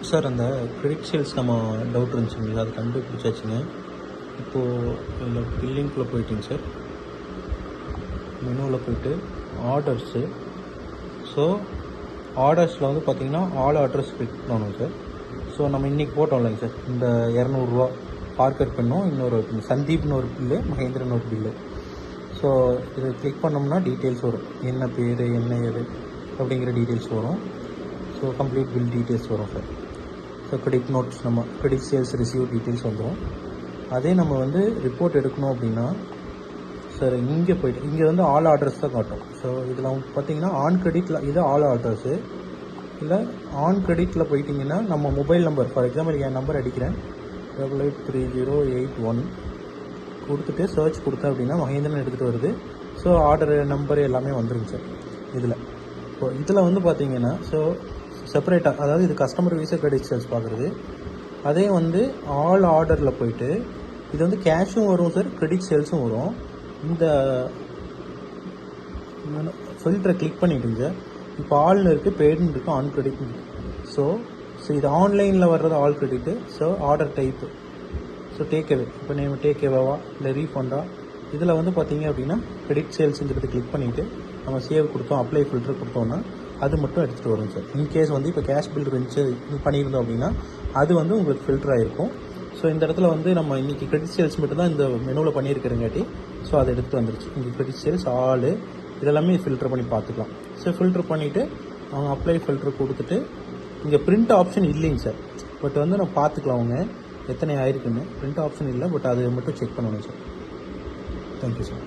Sir அந்த credit sales நம்ம doubt இருந்துச்சுங்களா, அது கண்டுபிடிச்சாச்சுங்க. இப்போது இதில் பில்லிங்குள்ளே போயிட்டிங்க சார். மெனுவில் போய்ட்டு ஆர்டர்ஸு. ஸோ ஆர்டர்ஸில் வந்து பார்த்திங்கன்னா ஆல் ஆர்டர்ஸ் கிளிக் பண்ணணும் சார். ஸோ நம்ம இன்றைக்கி போட்டோம் இல்லைங்க சார், இந்த 200 பார்க்கர் பண்ணும், இன்னொரு சந்தீப்னு ஒரு பில்லு, மகேந்திரன் ஒரு பில்லு. ஸோ இதை கிளிக் பண்ணோம்னா டீட்டெயில்ஸ் வரும், என்ன பேர் என்ன ஏது அப்படிங்கிற டீட்டெயில்ஸ் வரும். ஸோ கம்ப்ளீட் பில் டீட்டெயில்ஸ் வரும் சார். ஸோ கிரெடிட் நோட்ஸ், நம்ம கிரெடிட் சேல்ஸ் ரிசீவ் டீட்டெயில்ஸ் வந்துடும். அதே நம்ம வந்து ரிப்போர்ட் எடுக்கணும் அப்படின்னா சார் இங்கே போய்ட்டு இங்கே வந்து ஆல் ஆர்டர்ஸ் தான் காட்டும். ஸோ இதில் பார்த்தீங்கன்னா ஆன் கிரெடிட்டில் இது ஆல் ஆர்டர்ஸு. இல்லை ஆன் கிரெடிட்டில் போயிட்டிங்கன்னா நம்ம mobile number, for example N number அடிக்கிறேன் 883081 கொடுத்துட்டு சர்ச் கொடுத்தேன் அப்படின்னா மகேந்திரன் எடுத்துகிட்டு வருது. ஸோ ஆர்டர் நம்பர் எல்லாமே வந்துருங்க சார் இதில். ஸோ இதில் வந்து பார்த்தீங்கன்னா ஸோ செப்பரேட்டாக, அதாவது இது கஸ்டமர் வீஸை கிரெடிட் சேல்ஸ் பார்க்குறது. அதே வந்து ஆல் ஆர்டரில் போயிட்டு இது வந்து கேஷும் வரும் சார், கிரெடிட் சேல்ஸும் வரும். இந்த ஃபில்டரை கிளிக் பண்ணிவிடுங்க சார். இப்போ ஆல்னு இருக்குது, பெய்டுன்னு இருக்குது, ஆன் கிரெடிட் இருக்குது. ஸோ இது ஆன்லைனில் வர்றது all credit. So order type, so take away, இப்போ நம்ம டேக் அவேவா இல்லை ரீஃபண்டா, இதில் வந்து பார்த்தீங்க அப்படின்னா கிரெடிட் சேல்ஸுங்கிறது கிளிக் பண்ணிவிட்டு நம்ம சேவ் கொடுத்தோம், அப்ளை ஃபில்டர் கொடுத்தோன்னா அது மட்டும் எடுத்துகிட்டு வரும் சார். இன்கேஸ் வந்து இப்போ கேஷ் பில் இருந்துச்சு இது பண்ணியிருந்தோம் அப்படின்னா அது வந்து உங்களுக்கு ஃபில்டர் ஆகிருக்கும். ஸோ இந்த இடத்துல வந்து நம்ம இன்றைக்கி கிரெடிட் சேல்ஸ் மட்டும் தான் இந்த மெனுவில் பண்ணியிருக்கிறங்காட்டி ஸோ அதை எடுத்துகிட்டு வந்துருச்சு. இங்கே கிரெடிட் சேல்ஸ் ஆள் இதெல்லாமே ஃபில்டர் பண்ணி பார்த்துக்கலாம். ஸோ ஃபில்டர் பண்ணிவிட்டு அவங்க அப்ளை ஃபில்டர் கொடுத்துட்டு இங்கே பிரிண்ட் ஆப்ஷன் இல்லைங்க சார். பட் வந்து நம்ம பார்த்துக்கலாம் அவங்க எத்தனை ஆயிருக்குன்னு. பிரிண்ட் ஆப்ஷன் இல்லை, பட் அது மட்டும் செக் பண்ணணும் சார். Thank you sir.